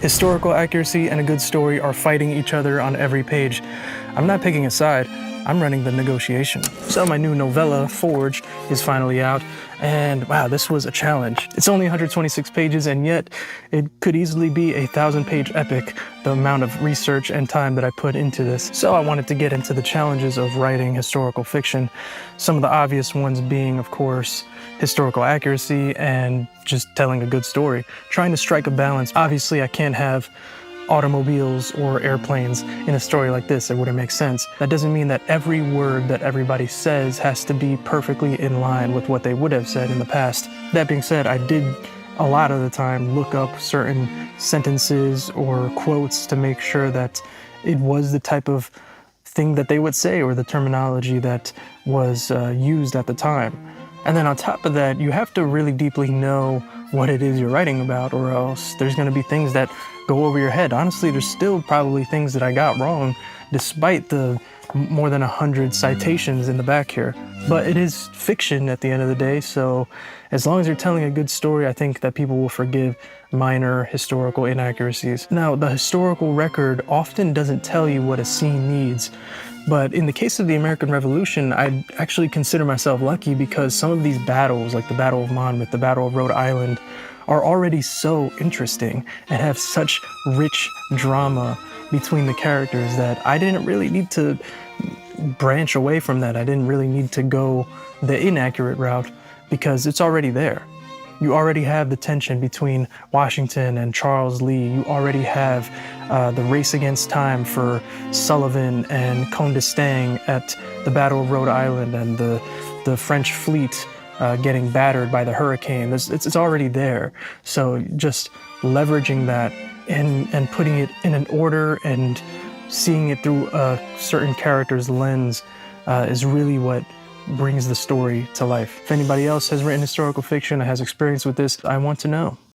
Historical accuracy and a good story are fighting each other on every page. I'm not picking a side, I'm running the negotiation. So my new novella, Forge, is finally out, and wow, this was a challenge. It's only 126 pages, and yet it could easily be a 1,000-page epic, the amount of research and time that I put into this. So I wanted to get into the challenges of writing historical fiction. Some of the obvious ones being, of course, historical accuracy and just telling a good story. Trying to strike a balance. Obviously, I can't have automobiles or airplanes in a story like this. It wouldn't make sense. That doesn't mean that every word that everybody says has to be perfectly in line with what they would have said in the past. That being said, I did a lot of the time look up certain sentences or quotes to make sure that it was the type of thing that they would say or the terminology that was used at the time. And then on top of that, you have to really deeply know what it is you're writing about, or else there's going to be things that go over your head. Honestly, there's still probably things that I got wrong, despite the more than 100 citations in the back here. But it is fiction at the end of the day, so as long as you're telling a good story, I think that people will forgive minor historical inaccuracies. Now, the historical record often doesn't tell you what a scene needs, but in the case of the American Revolution, I actually consider myself lucky because some of these battles, like the Battle of Monmouth, the Battle of Rhode Island, are already so interesting and have such rich drama between the characters that I didn't really need to branch away from that. I didn't really need to go the inaccurate route because it's already there. You already have the tension between Washington and Charles Lee. You already have the race against time for Sullivan and Comte d'Estaing at the Battle of Rhode Island and the French fleet getting battered by the hurricane. It's already there. So just leveraging that and putting it in an order and seeing it through a certain character's lens is really what brings the story to life. If anybody else has written historical fiction or has experience with this, I want to know.